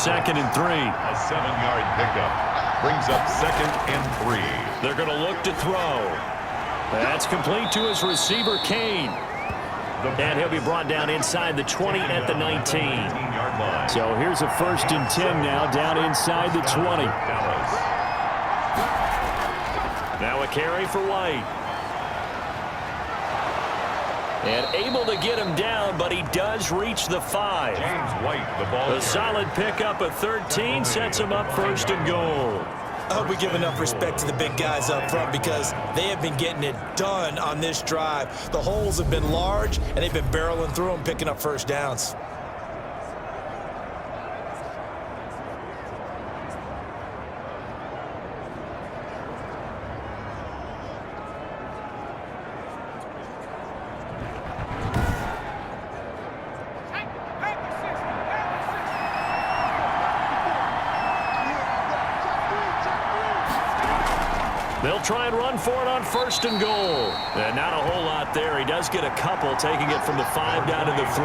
2nd and 3. A 7-yard pickup brings up 2nd and 3. They're going to look to throw. That's complete to his receiver, Kane. And he'll be brought down inside the 20 at the 19. So here's a 1st and 10 now down inside the 20. Now a carry for White. And able to get him down, but he does reach the 5. James White, the ball. A solid pickup at 13 sets him up 1st and goal. I hope we give enough respect to the big guys up front because they have been getting it done on this drive. The holes have been large, and they've been barreling through them, picking up 1st downs. They'll try and run for it on 1st and goal. And not a whole lot there. He does get a couple, taking it from the 5 down to the 3.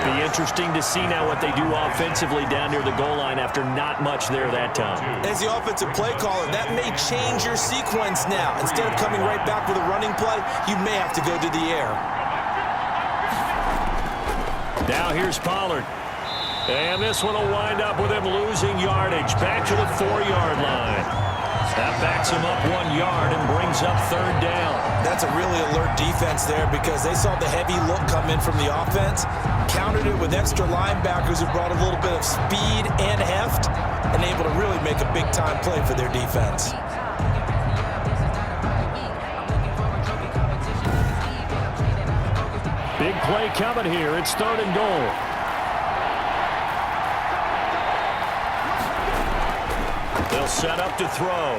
Be interesting to see now what they do offensively down near the goal line after not much there that time. As the offensive play caller, that may change your sequence now. Instead of coming right back with a running play, you may have to go to the air. Now here's Pollard. And this one will wind up with him losing yardage. Back to the 4-yard line. That backs him up 1 yard and brings up 3rd down. That's a really alert defense there because they saw the heavy look come in from the offense, countered it with extra linebackers who brought a little bit of speed and heft, and able to really make a big-time play for their defense. Big play coming here. It's 3rd and goal. They'll set up to throw.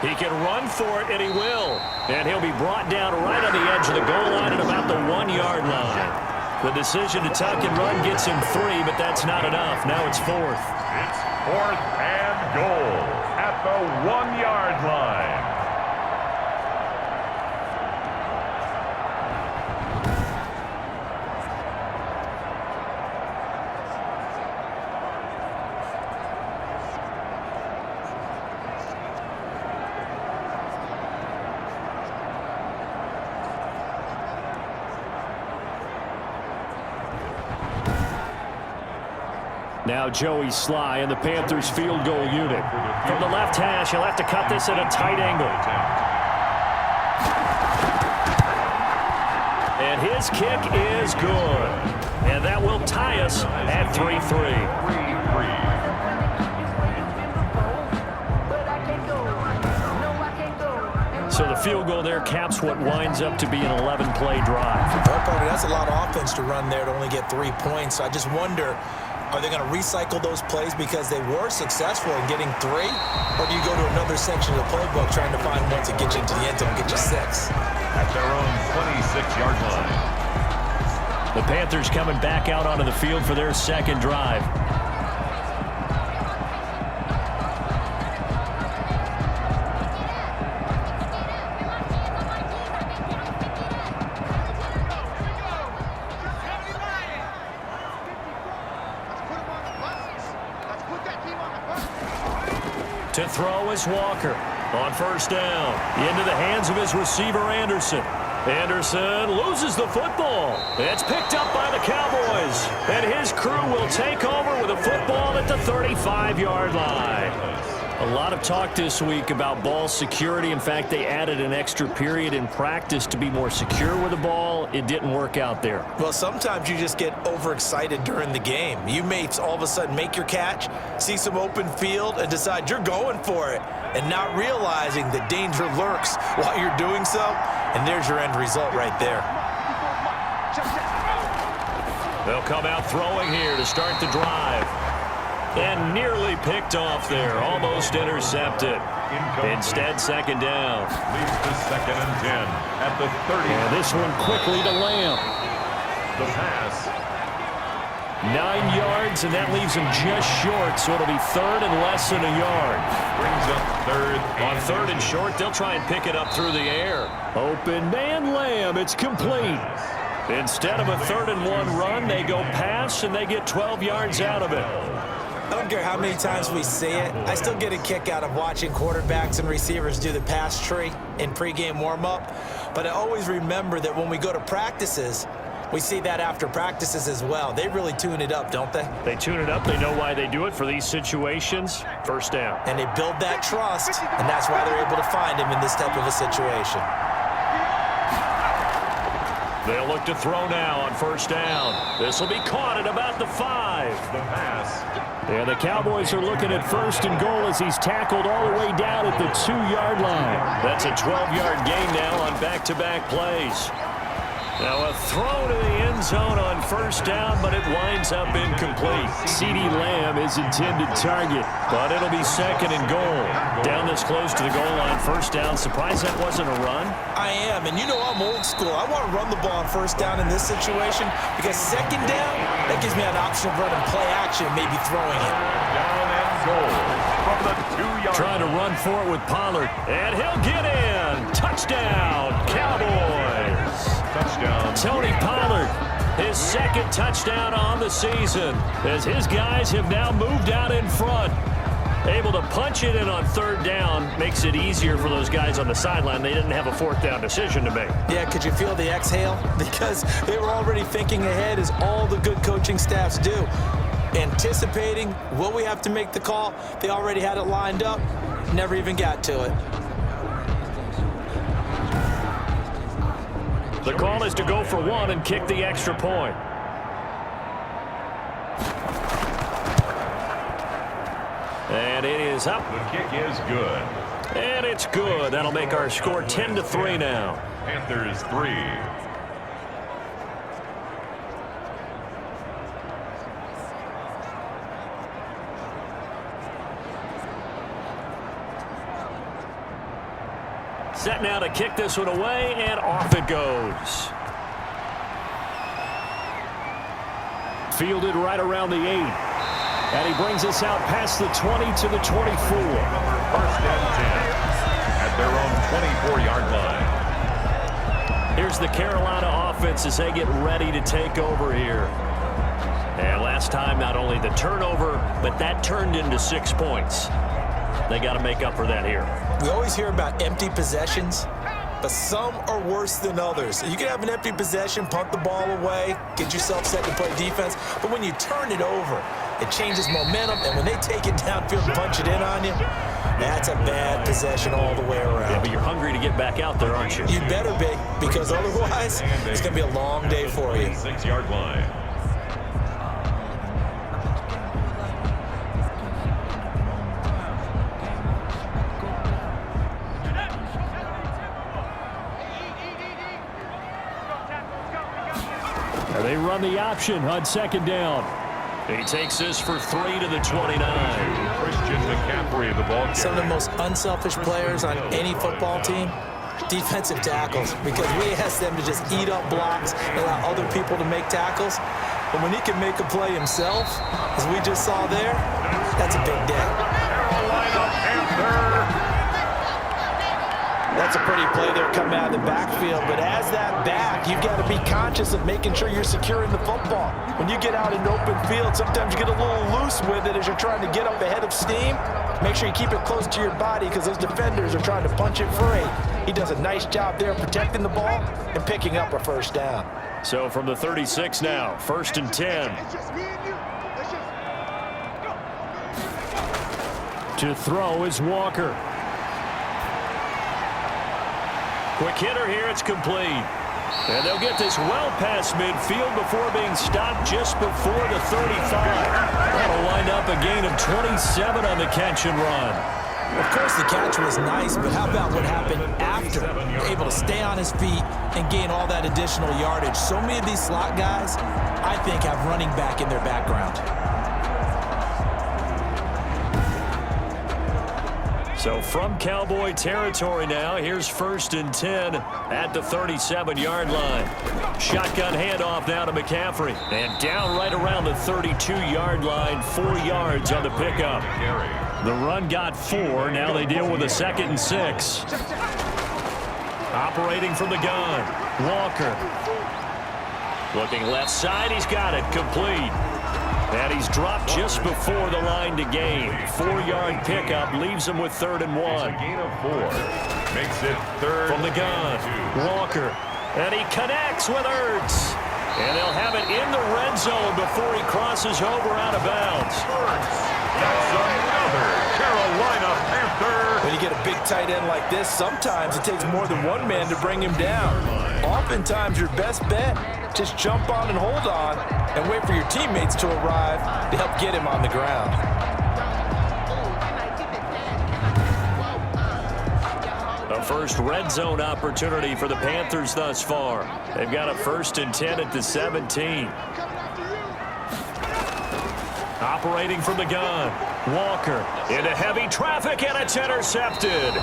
He can run for it, and he will. And he'll be brought down right on the edge of the goal line at about the 1-yard line. The decision to tuck and run gets him 3, but that's not enough. Now it's 4th. It's 4th and goal at the 1-yard line. Now Joey Sly and the Panthers field goal unit. From the left hash, he'll have to cut this at a tight angle. And his kick is good. And that will tie us at 3-3. So the field goal there caps what winds up to be an 11-play drive. That's a lot of offense to run there to only get 3 points. So I just wonder, are they going to recycle those plays because they were successful in getting 3? Or do you go to another section of the playbook trying to find ones that get you into the end zone and get you 6? At their own 26-yard line. The Panthers coming back out onto the field for their 2nd drive. To throw is Walker on 1st down. Into the hands of his receiver, Anderson. Anderson loses the football. It's picked up by the Cowboys. And his crew will take over with a football at the 35-yard line. A lot of talk this week about ball security. In fact, they added an extra period in practice to be more secure with the ball. It didn't work out there. Well, sometimes you just get overexcited during the game. You may all of a sudden make your catch, see some open field, and decide you're going for it, and not realizing the danger lurks while you're doing so, and there's your end result right there. They'll come out throwing here to start the drive. And nearly picked off there, almost intercepted. Instead, 2nd down. Leads to 2nd and 10 at the 30. And this one quickly to Lamb. The pass. 9 yards, and that leaves him just short, so it'll be 3rd and less than a yard. Brings up 3rd. On 3rd and short, they'll try and pick it up through the air. Open man Lamb, it's complete. Instead of a 3rd and 1 run, they go pass, and they get 12 yards out of it. I don't care how many times we see it. I still get a kick out of watching quarterbacks and receivers do the pass tree in pregame warm-up. But I always remember that when we go to practices, we see that after practices as well. They really tune it up, don't they? They tune it up. They know why they do it for these situations. First down. And they build that trust, and that's why they're able to find him in this type of a situation. They'll look to throw now on first down. This will be caught at about the 5. The pass. And the Cowboys are looking at first and goal as he's tackled all the way down at the 2-yard line. That's a 12-yard gain now on back-to-back plays. Now a throw to the end zone on first down, but it winds up incomplete. CeeDee Lamb is intended target, but it'll be second and goal. Down this close to the goal line, first down. Surprised that wasn't a run? I am, and you know I'm old school. I want to run the ball on first down in this situation because second down, that gives me an option of running play action, maybe throwing it. Down and goal from the 2-yard line. Trying to run for it with Pollard, and he'll get in. Touchdown, Cowboys. Touchdown. Tony Pollard, his second touchdown on the season, as his guys have now moved out in front. Able to punch it in on third down makes it easier for those guys on the sideline. They didn't have a fourth down decision to make. Yeah, could you feel the exhale? Because they were already thinking ahead, as all the good coaching staffs do. Anticipating, will we have to make the call? They already had it lined up, never even got to it. The call is to go for one and kick the extra point. And it is up. The kick is good. And it's good. That'll make our score 10-3 now. Panthers 3. Set now to kick this one away, and off it goes. Fielded right around the 8. And he brings us out past the 20 to the 24. First and 10 at their own 24-yard line. Here's the Carolina offense as they get ready to take over here. And last time, not only the turnover, but that turned into 6 points. They got to make up for that here. We always hear about empty possessions, but some are worse than others. You can have an empty possession, punt the ball away, get yourself set to play defense, but when you turn it over, it changes momentum, and when they take it downfield and punch it in on you, that's a bad possession all the way around. Yeah, but you're hungry to get back out there, aren't you? You better be, because otherwise, it's going to be a long day for you. 6-yard line. They run the option on second down. He takes this for 3 to the 29. Christian McCaffrey of the ball carrier. Some of the most unselfish players on any football team, defensive tackles, because we ask them to just eat up blocks and allow other people to make tackles. But when he can make a play himself, as we just saw there, that's a big day. Carolina Panther. That's a pretty play there coming out of the backfield, but as that back, you've got to be conscious of making sure you're securing the football. When you get out in open field, sometimes you get a little loose with it as you're trying to get up ahead of steam. Make sure you keep it close to your body because those defenders are trying to punch it free. He does a nice job there protecting the ball and picking up a first down. So from the 36 now, first and 10. To throw is Walker. Quick hitter here, it's complete. And they'll get this well past midfield before being stopped just before the 35. That'll wind up a gain of 27 on the catch and run. Of course, the catch was nice, but how about what happened after? Able to stay on his feet and gain all that additional yardage. So many of these slot guys, I think, have running back in their background. So from Cowboy territory now, here's first and 10 at the 37-yard line. Shotgun handoff now to McCaffrey. And down right around the 32-yard line, 4 yards on the pickup. The run got 4. Now they deal with a 2nd and 6. Operating from the gun, Walker. Looking left side, he's got it, complete. And he's dropped just before the line to gain. 4-yard pickup leaves him with 3rd and 1. A gain of 4. Makes it 3rd from the gun. Walker. And he connects with Ertz. And they'll have it in the red zone before he crosses over out of bounds. That's another Carolina Panther. When you get a big tight end like this, sometimes it takes more than one man to bring him down. Oftentimes, your best bet, just jump on and hold on and wait for your teammates to arrive to help get him on the ground. A first red zone opportunity for the Panthers thus far. They've got a 1st and 10 at the 17. Operating from the gun. Walker into heavy traffic, and it's intercepted.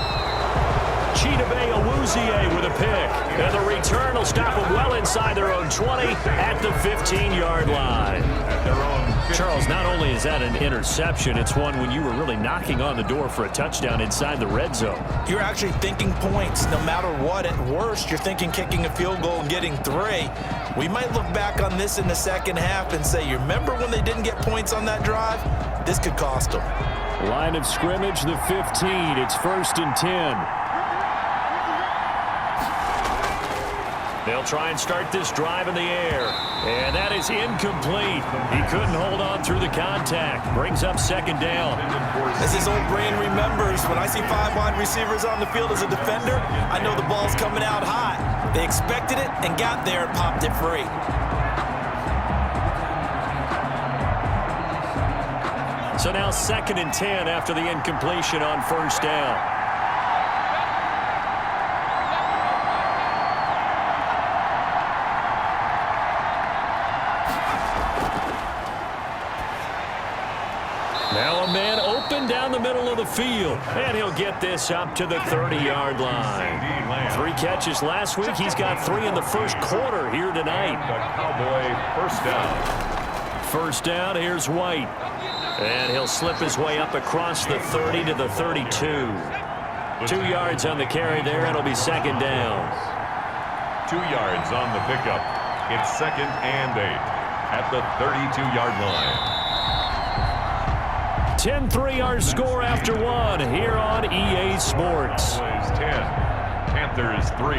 Chidobe Awuzie with a pick. And the return will stop them well inside their own 20 at the 15-yard line. Charles, not only is that an interception, it's one when you were really knocking on the door for a touchdown inside the red zone. You're actually thinking points. No matter what, at worst, you're thinking kicking a field goal and getting 3. We might look back on this in the second half and say, you remember when they didn't get points on that drive? This could cost them. Line of scrimmage, the 15. It's 1st and 10. They'll try and start this drive in the air. And that is incomplete. He couldn't hold on through the contact. Brings up 2nd down. As his old brain remembers, when I see 5 wide receivers on the field as a defender, I know the ball's coming out high. They expected it and got there and popped it free. So now 2nd and 10 after the incompletion on 1st down. Now a man open down the middle of the field. And he'll get this up to the 30-yard line. 3 catches last week. He's got 3 in the first quarter here tonight. The Cowboy 1st down. 1st down, here's White. And he'll slip his way up across the 30 to the 32. 2 yards on the carry there. It'll be 2nd down. 2 yards on the pickup. It's 2nd and 8 at the 32-yard line. 10-3 our score after 1 here on EA Sports. Cowboys 10, Panthers 3.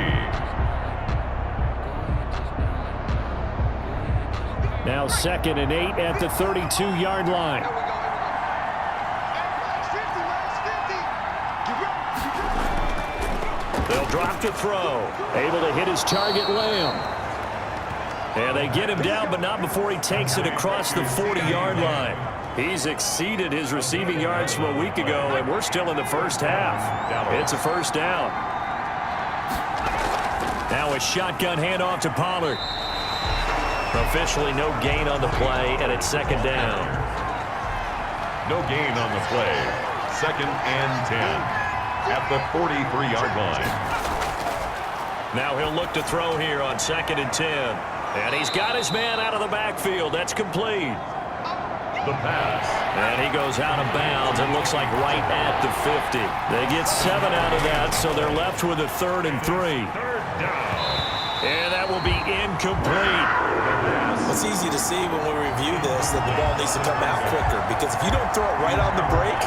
Now 2nd and 8 at the 32-yard line. They'll drop to throw. Able to hit his target, Lamb. And they get him down, but not before he takes it across the 40-yard line. He's exceeded his receiving yards from a week ago, and we're still in the first half. It's a 1st down. Now a shotgun handoff to Pollard. Officially no gain on the play, and it's 2nd down. No gain on the play. 2nd and 10 at the 43-yard line. Now he'll look to throw here on 2nd and 10. And he's got his man out of the backfield. That's complete. The pass. And he goes out of bounds. It looks like right at the 50. They get 7 out of that, so they're left with a 3rd and 3. 3rd down. And that will be incomplete. It's easy to see when we review this that the ball needs to come out quicker, because if you don't throw it right on the break,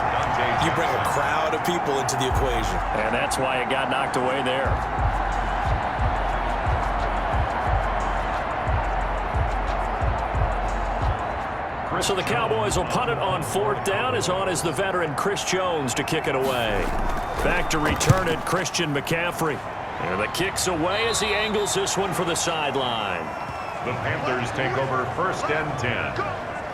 you bring a crowd of people into the equation. And that's why it got knocked away there. So the Cowboys will punt it on 4th down. As on is the veteran Chris Jones to kick it away. Back to return it, Christian McCaffrey. And the kick's away as he angles this one for the sideline. The Panthers take over 1st and 10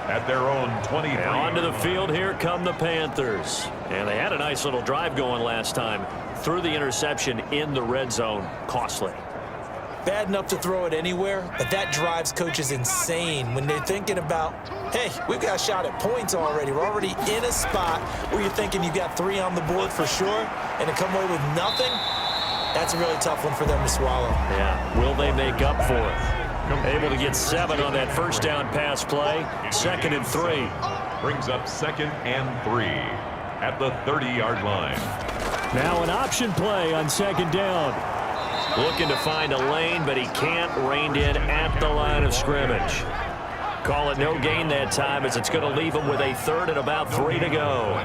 at their own 23. And onto the field here come the Panthers. And they had a nice little drive going last time. Threw the interception in the red zone. Costly. Bad enough to throw it anywhere, but that drives coaches insane when they're thinking about, hey, we've got a shot at points already. We're already in a spot where you're thinking you got 3 on the board for sure, and to come away with nothing, that's a really tough one for them to swallow. Yeah, will they make up for it? Able to get 7 on that 1st down pass play. 2nd and 3. Brings up 2nd and 3 at the 30-yard line. Now an option play on 2nd down. Looking to find a lane, but he can't. Reined in at the line of scrimmage. call it no gain that time as it's going to leave them with a third and about 3 to go.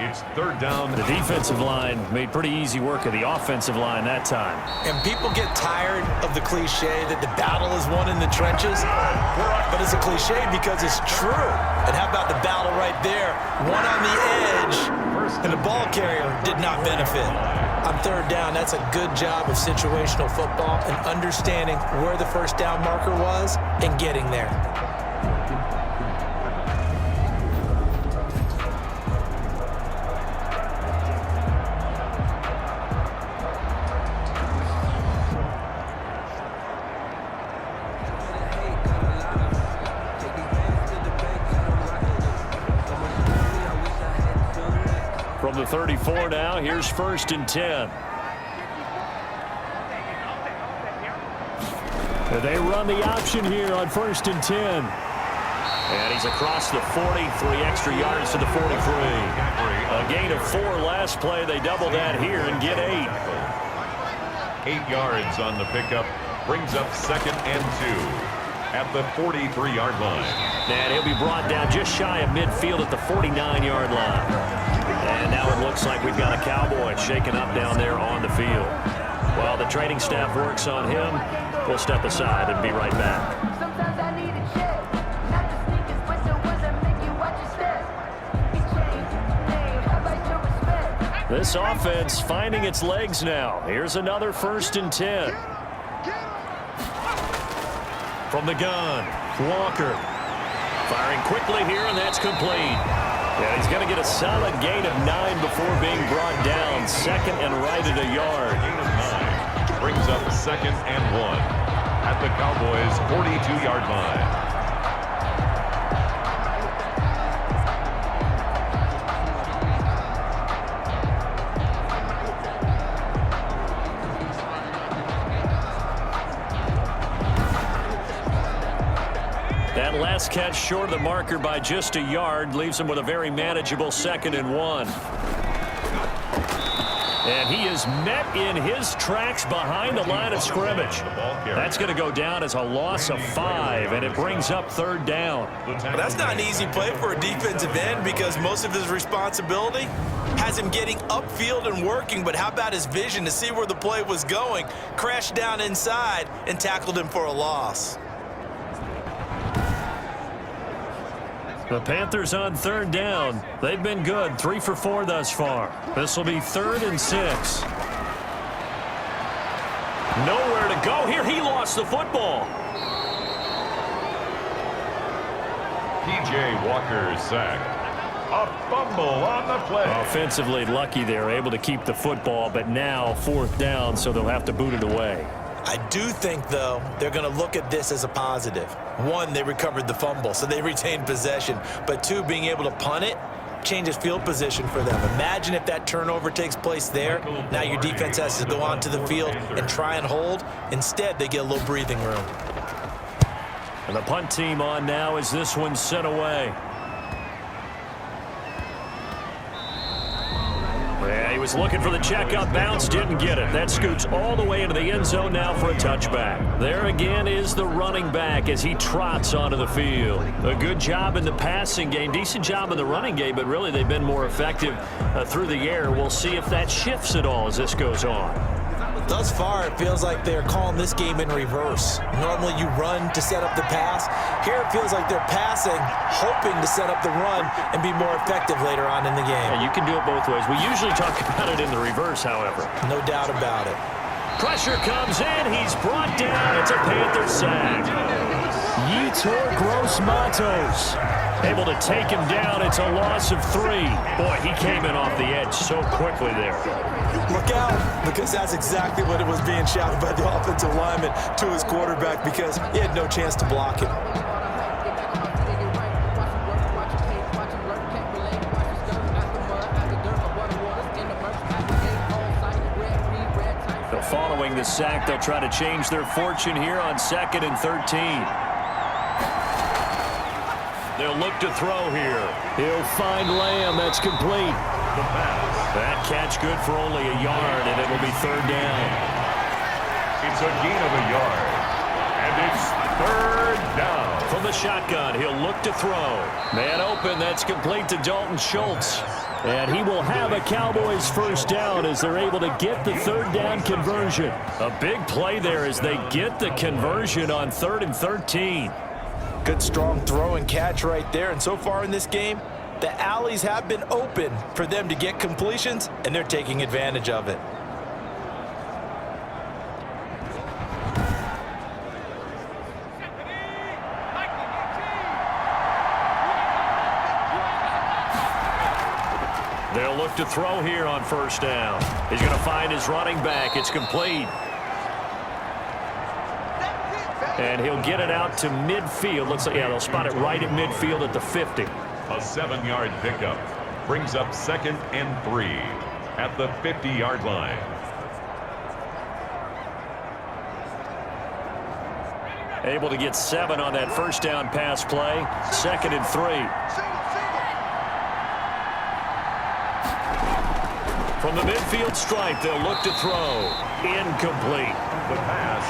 It's third down. The defensive line made pretty easy work of the offensive line that time. And people get tired of the cliche that the battle is won in the trenches, but it's a cliche because it's true. And how about the battle right there? One on the edge, and the ball carrier did not benefit. On third down, that's a good job of situational football and understanding where the first down marker was and getting there. From the 34 now, here's 1st and 10. They run the option here on 1st and 10. And he's across the 40, 3 extra yards to the 43. A gain of 4 last play. They double that here and get 8. 8 yards on the pickup. Brings up 2nd and 2 at the 43-yard line. And he'll be brought down just shy of midfield at the 49-yard line. And now it looks like we've got a Cowboy shaken up down there on the field. While the training staff works on him, we'll step aside and be right back. Sometimes I need a check, not the sneakers, but the ones that make you watch your steps. He changed his name, how about your respect? This offense finding its legs now. Here's another 1st and 10. From the gun, Walker. Firing quickly here, and that's complete. Yeah, he's going to get a solid gain of 9 before being brought down. 2nd and right at a yard. Gain of 9 brings up 2nd and 1 at the Cowboys' 42-yard line. That last catch short of the marker by just a yard leaves him with a very manageable 2nd and 1. And he is met in his tracks behind the line of scrimmage. That's going to go down as a loss of 5, and it brings up 3rd down. That's not an easy play for a defensive end because most of his responsibility has him getting upfield and working, but how about his vision to see where the play was going, crashed down inside, and tackled him for a loss. The Panthers on 3rd down. They've been good, 3 for 4 thus far. This will be 3rd and 6. Nowhere to go here. He lost the football. P.J. Walker sacked. A fumble on the play. Offensively lucky they're able to keep the football, but now 4th down, so they'll have to boot it away. I do think, though, they're going to look at this as a positive. 1, they recovered the fumble, so they retained possession. But 2, being able to punt it changes field position for them. Imagine if that turnover takes place there. Now your defense has to go onto the field and try and hold. Instead, they get a little breathing room. And the punt team on now as this one's sent away. Yeah, he was looking for the checkup bounce, didn't get it. That scoots all the way into the end zone now for a touchback. There again is the running back as he trots onto the field. A good job in the passing game, decent job in the running game, but really they've been more effective through the air. We'll see if that shifts at all as this goes on. Thus far, it feels like they're calling this game in reverse. Normally you run to set up the pass. Here it feels like they're passing, hoping to set up the run and be more effective later on in the game. Yeah, you can do it both ways. We usually talk about it in the reverse, however. No doubt about it. Pressure comes in. He's brought down. It's a Panther sack. Yetur Gross-Matos able to take him down. It's a loss of 3. Boy, he came in off the edge so quickly there. Look out, because that's exactly what it was being shouted by the offensive lineman to his quarterback because he had no chance to block him. So following the sack, they'll try to change their fortune here on 2nd and 13. They'll look to throw here. He'll find Lamb. That's complete. The pass. That catch good for only a yard, and it will be 3rd down. It's a gain of a yard. And And it's third down. From the shotgun, he'll look to throw. Man open, that's complete to Dalton Schultz. And he will have a Cowboys first down as they're able to get the third down conversion. A big play there as they get the conversion on 3rd and 13. Good strong throw and catch right there. And so far in this game, the alleys have been open for them to get completions, and they're taking advantage of it. They'll look to throw here on first down. He's going to find his running back. It's complete. And he'll get it out to midfield. Looks like, yeah, they'll spot it right at midfield at the 50. A 7-yard pickup brings up 2nd and 3 at the 50-yard line. Able to get 7 on that first down pass play. 2nd and 3. From the midfield stripe, they'll look to throw. Incomplete. The pass.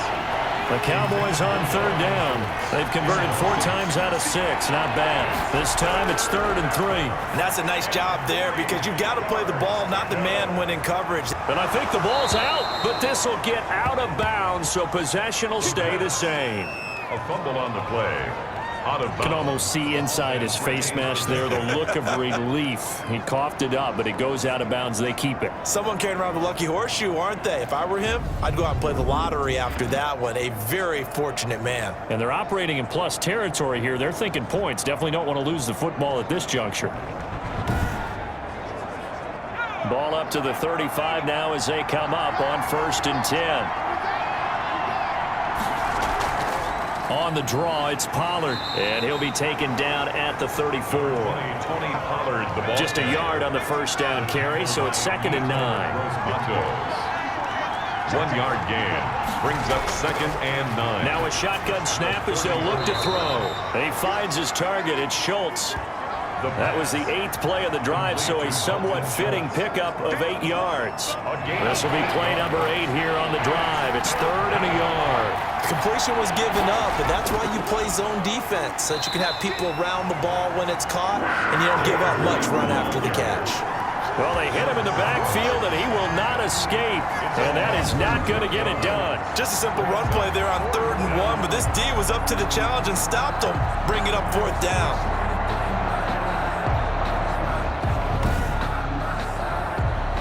The Cowboys on 3rd down. They've converted 4 times out of 6. Not bad. This time it's 3rd and 3. And that's a nice job there because you've got to play the ball, not the man when in coverage. And I think the ball's out, but this will get out of bounds, so possession will stay the same. A fumble on the play. Out of bounds. You can almost see inside his face mask there the look of relief. He coughed it up, but it goes out of bounds. They keep it. Someone carrying around the lucky horseshoe, aren't they? If I were him, I'd go out and play the lottery after that one. A very fortunate man. And they're operating in plus territory here. They're thinking points. Definitely don't want to lose the football at this juncture. Ball up to the 35 now as they come up on 1st and 10. On the draw, it's Pollard, and he'll be taken down at the 34. Tony Pollard, the ball. Just a yard on the first down carry, so it's 2nd and 9. 1-yard gain brings up 2nd and 9. Now a shotgun snap as they'll look to throw. And he finds his target. It's Schultz. That was the 8th play of the drive, so a somewhat fitting pickup of 8 yards. This will be play number 8 here on the drive. It's 3rd and a yard. Completion was given up, but that's why you play zone defense, so that you can have people around the ball when it's caught, and you don't give up much run after the catch. Well, they hit him in the backfield, and he will not escape, and that is not going to get it done. Just a simple run play there on 3rd and 1, but this D was up to the challenge and stopped him, bringing up 4th down.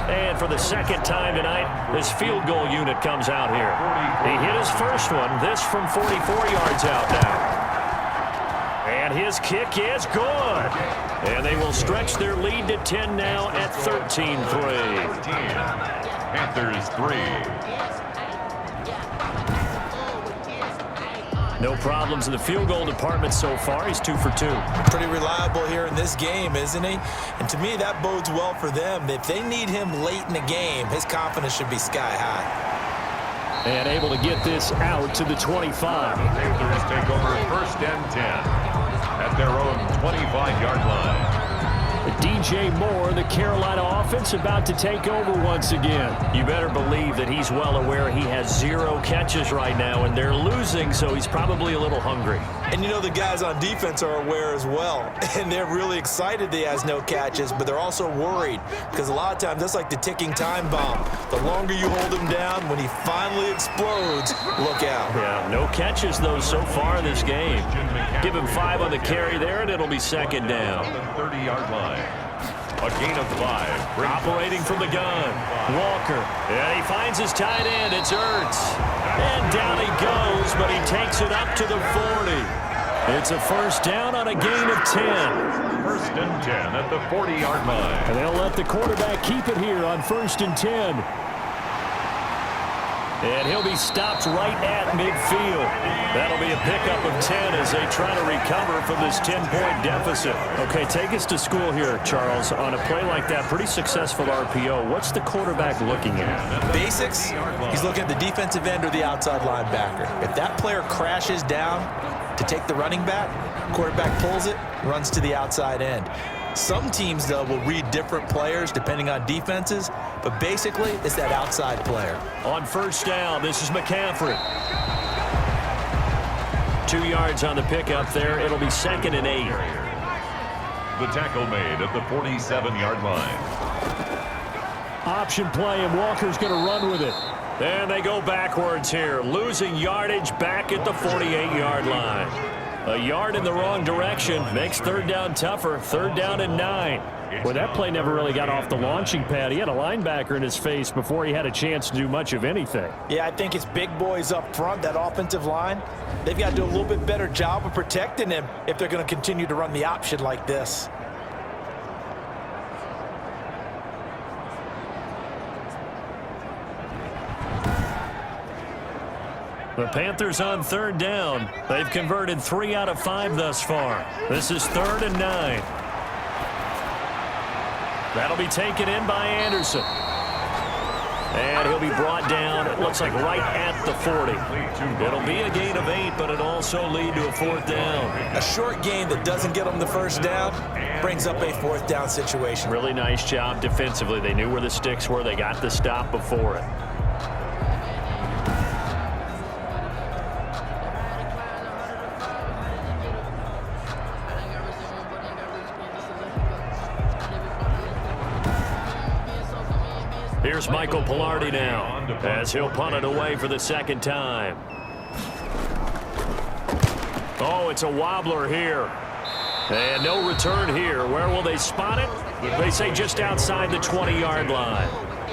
And for the 2nd time tonight, this field goal unit comes out here. He hit his first one, this from 44 yards out now. And his kick is good. And they will stretch their lead to 10 now at 13-3. Panthers 3. No problems in the field goal department so far. He's 2 for 2. Pretty reliable here in this game, isn't he? And to me, that bodes well for them. If they need him late in the game, his confidence should be sky high. And able to get this out to the 25. Panthers take over 1st and 10 at their own 25-yard line. DJ Moore, the Carolina offense, about to take over once again. You better believe that he's well aware he has 0 catches right now, and they're losing, so he's probably a little hungry. And you know the guys on defense are aware as well, and they're really excited that he has no catches, but they're also worried because a lot of times that's like the ticking time bomb. The longer you hold him down, when he finally explodes, look out. Yeah, no catches, though, so far in this game. Give him 5 on the carry there, and it'll be 2nd down. On the 30-yard line. A gain of 5. Operating from the gun. Walker. And he finds his tight end. It's Ertz. And down he goes, but he takes it up to the 40. It's a first down on a gain of 10. 1st and 10 at the 40-yard line. And they'll let the quarterback keep it here on 1st and 10. And he'll be stopped right at midfield. That'll be a pickup of 10 as they try to recover from this 10-point deficit. Okay, take us to school here, Charles. On a play like that, pretty successful RPO. What's the quarterback looking at? Basics, he's looking at the defensive end or the outside linebacker. If that player crashes down to take the running back, quarterback pulls it, runs to the outside end. Some teams, though, will read different players depending on defenses, but basically it's that outside player. On first down, this is McCaffrey. 2 yards on the pickup there. It'll be 2nd and 8. The tackle made at the 47-yard line. Option play, and Walker's going to run with it. And they go backwards here, losing yardage back at the 48-yard line. A yard in the wrong direction makes 3rd down tougher. 3rd down and 9. Well, that play never really got off the launching pad. He had a linebacker in his face before he had a chance to do much of anything. Yeah, I think it's big boys up front, that offensive line. They've got to do a little bit better job of protecting him if they're going to continue to run the option like this. The Panthers on 3rd down. They've converted 3 out of 5 thus far. This is 3rd and 9. That'll be taken in by Anderson. And he'll be brought down, it looks like right at the 40. It'll be a gain of 8, but it'll also lead to a 4th down. A short gain that doesn't get them the 1st down brings up a 4th down situation. Really nice job defensively. They knew where the sticks were. They got the stop before it. Here's Michael Pilardi now, as he'll punt it away for the 2nd time. Oh, it's a wobbler here. And no return here. Where will they spot it? They say just outside the 20-yard line.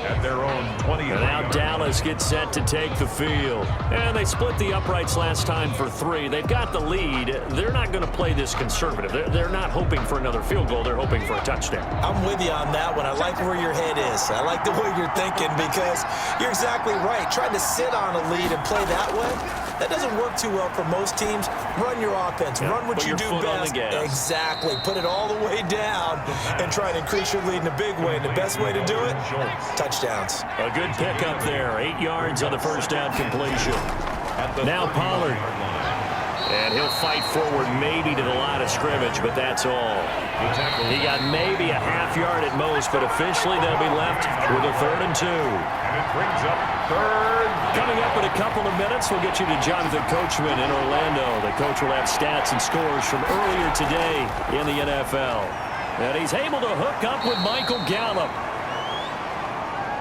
At their own 20. And now Dallas gets set to take the field. And they split the uprights last time for 3. They've got the lead. They're not going to play this conservative. They're not hoping for another field goal. They're hoping for a touchdown. I'm with you on that one. I like where your head is. I like the way you're thinking because you're exactly right. Trying to sit on a lead and play that way, that doesn't work too well for most teams. Run your offense. Run what you do best. Exactly. Put it all the way down and try and increase your lead in a big way. And the best way to do it, touchdowns. A good pickup there. 8 yards on the 1st down completion. Now Pollard. And he'll fight forward maybe to the line of scrimmage, but that's all. He got maybe a half yard at most, but officially they'll be left with a 3rd and 2. And it brings up 3rd. Coming up in a couple of minutes, we'll get you to Jonathan Coachman in Orlando. The coach will have stats and scores from earlier today in the NFL. And he's able to hook up with Michael Gallup.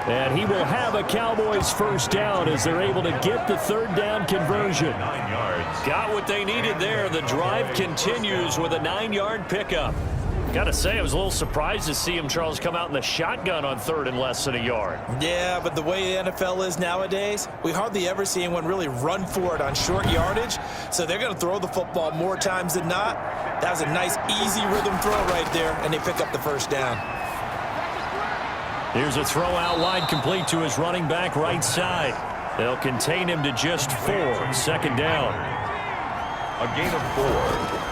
And he will have a Cowboys 1st down as they're able to get the 3rd down conversion. 9 yards. Got what they needed there. The drive continues with a 9-yard pickup. Got to say, I was a little surprised to see him, Charles, come out in the shotgun on 3rd and less than a yard. Yeah, but the way the NFL is nowadays, we hardly ever see anyone really run for it on short yardage. So they're going to throw the football more times than not. That was a nice, easy rhythm throw right there, and they pick up the 1st down. Here's a throw out wide, complete to his running back right side. They'll contain him to just 4. 2nd down. A gain of 4.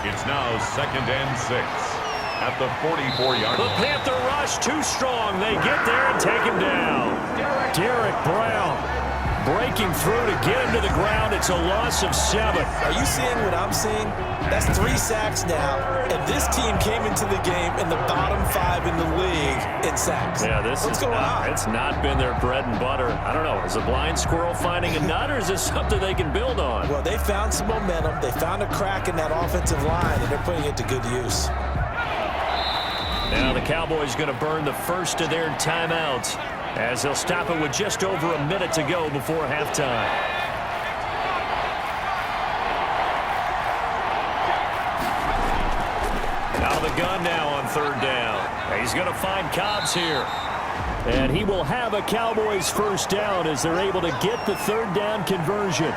It's now 2nd and 6 at the 44-yard The line. Panther rush too strong. They get there and take him down. Derek Brown breaking through to get him to the ground. It's a loss of 7. Are you seeing what I'm seeing? That's 3 sacks now, and this team came into the game in the bottom 5 in the league in sacks. Yeah, What's going on? It's not been their bread and butter. I don't know. Is a blind squirrel finding a nut, or is this something they can build on? Well, they found some momentum. They found a crack in that offensive line, and they're putting it to good use. Now the Cowboys going to burn the first of their timeouts as they'll stop it with just over a minute to go before halftime. Out of the gun now on 3rd down. He's going to find Cobbs here. And he will have a Cowboys 1st down as they're able to get the 3rd down conversion.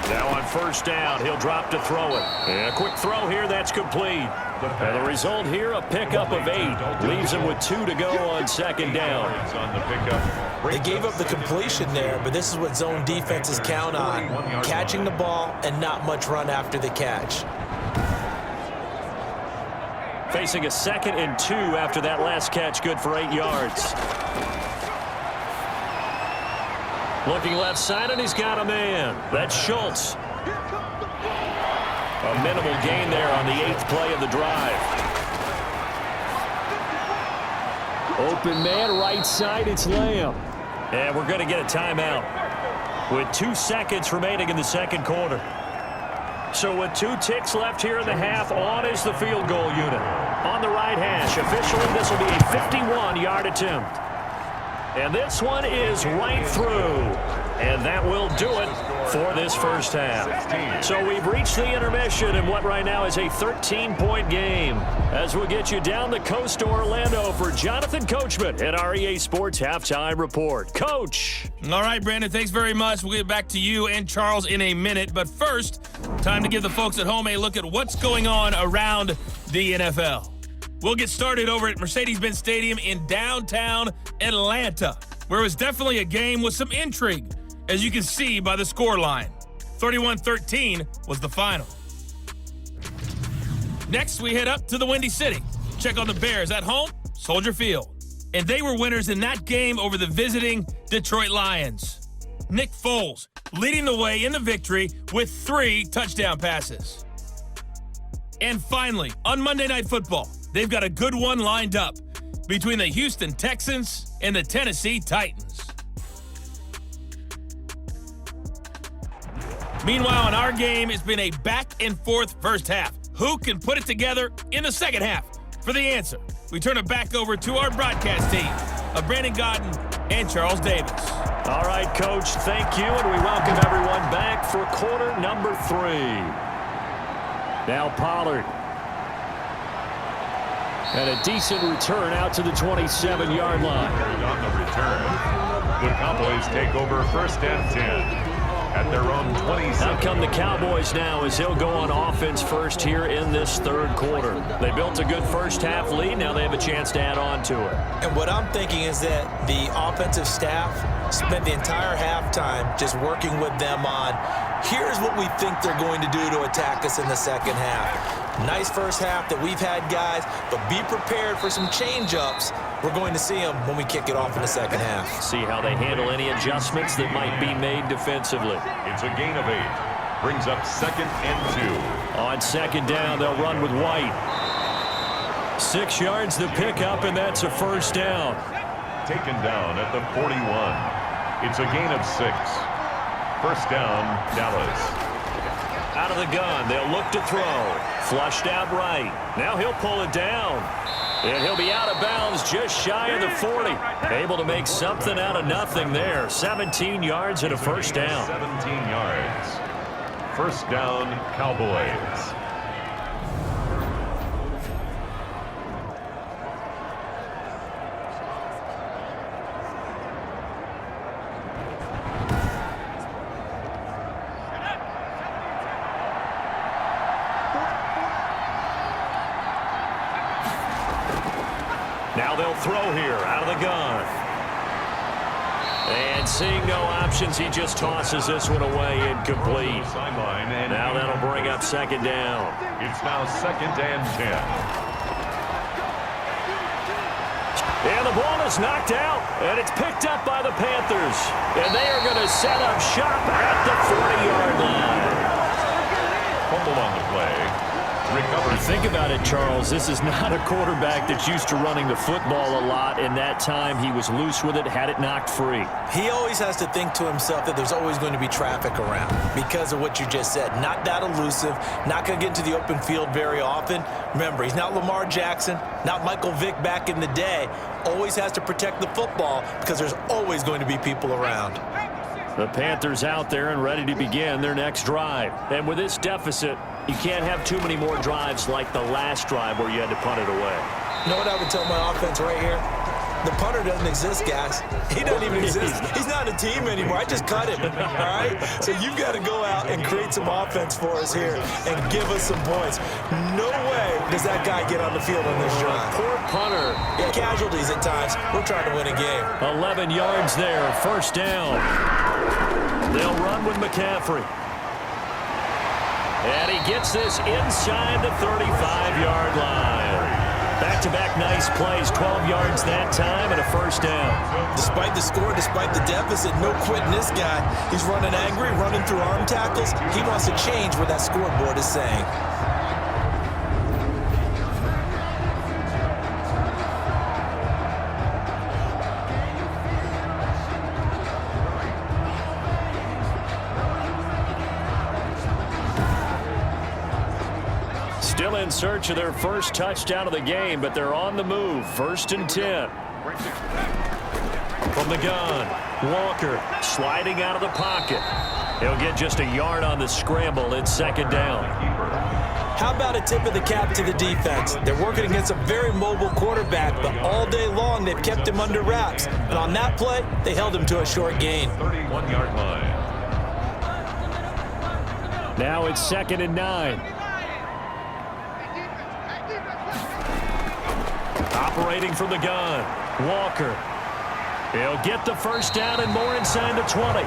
Now on 1st down, he'll drop to throw it. And a quick throw here, that's complete. And the result here, a pickup of 8. Leaves him with 2 to go on 2nd down. On the pickup. They gave up the completion there, but this is what zone defenses count on. Catching the ball and not much run after the catch. Facing a 2nd and 2 after that last catch, good for 8 yards. Looking left side, and he's got a man. That's Schultz. A minimal gain there on the 8th play of the drive. Open man, right side, it's Lamb. And we're going to get a timeout with 2 seconds remaining in the second quarter. So with 2 ticks left here in the half, on is the field goal unit. On the right hash, officially this will be a 51-yard attempt. And this one is right through. And that will do it for this first half. So we've reached the intermission in what right now is a 13-point game. As we'll get you down the coast to Orlando for Jonathan Coachman at our EA Sports Halftime Report. Coach. All right, Brandon, thanks very much. We'll get back to you and Charles in a minute. But first, time to give the folks at home a look at what's going on around the NFL. We'll get started over at Mercedes-Benz Stadium in downtown Atlanta, where it was definitely a game with some intrigue, as you can see by the score line. 31-13 was the final. Next, we head up to the Windy City. Check on the Bears at home, Soldier Field. And they were winners in that game over the visiting Detroit Lions. Nick Foles leading the way in the victory with 3 touchdown passes. And finally, on Monday Night Football, they've got a good one lined up between the Houston Texans and the Tennessee Titans. Meanwhile, in our game, it's been a back-and-forth first half. Who can put it together in the second half? For the answer, we turn it back over to our broadcast team of Brandon Godden and Charles Davis. All right, Coach, thank you, and we welcome everyone back for quarter number 3. Now Pollard. And a decent return out to the 27-yard line. On the return, the Cowboys take over first and 10. At their own 27. Out come the Cowboys now as they'll go on offense first here in this third quarter. They built a good first half lead. Now they have a chance to add on to it. And what I'm thinking is that the offensive staff spent the entire halftime just working with them on, here's what we think they're going to do to attack us in the second half. Nice first half that we've had, guys, but be prepared for some change-ups. We're going to see them when we kick it off in the second half. See how they handle any adjustments that might be made defensively. It's a gain of 8. Brings up second and 2. On second down, they'll run with White. 6 yards to pick up, and that's a first down. Taken down at the 41. It's a gain of 6. First down, Dallas. Out of the gun, they'll look to throw. Flushed out right. Now he'll pull it down. And he'll be out of bounds just shy of the 40. Able to make something out of nothing there. 17 yards and a first down. 17 yards. First down, Cowboys. Now they'll throw here out of the gun. And seeing no options, he just tosses this one away incomplete. Now that'll bring up second down. It's now second and 10. And the ball is knocked out, and it's picked up by the Panthers. And they are going to set up shop at the 40-yard line. Fumble on the play. Recovered. Think about it, Charles. This is not a quarterback that's used to running the football a lot. In that time, he was loose with it, had it knocked free. He always has to think to himself that there's always going to be traffic around because of what you just said. Not that elusive, not going to get into the open field very often. Remember, he's not Lamar Jackson, not Michael Vick back in the day. Always has to protect the football because there's always going to be people around. The Panthers out there and ready to begin their next drive. And with this deficit, you can't have too many more drives like the last drive where you had to punt it away. You know what I would tell my offense right here? The punter doesn't exist, guys. He doesn't even exist. He's not a team anymore. I just cut him, all right? So you've got to go out and create some offense for us here and give us some points. No way does that guy get on the field on this drive. Poor punter. Yeah, casualties at times. We're trying to win a game. 11 yards there, first down. They'll run with McCaffrey. And he gets this inside the 35-yard line. Back-to-back nice plays, 12 yards that time and a first down. Despite the score, despite the deficit, no quitting this guy. He's running angry, running through arm tackles. He wants to change what that scoreboard is saying. Still in search of their first touchdown of the game, but they're on the move. 1st and 10. From the gun, Walker sliding out of the pocket. He'll get just a yard on the scramble. It's 2nd down. How about a tip of the cap to the defense? They're working against a very mobile quarterback, but all day long they've kept him under wraps. And on that play, they held him to a short gain. 31-yard line. Now it's 2nd and 9. Operating from the gun, Walker. He'll get the first down and more inside the 20.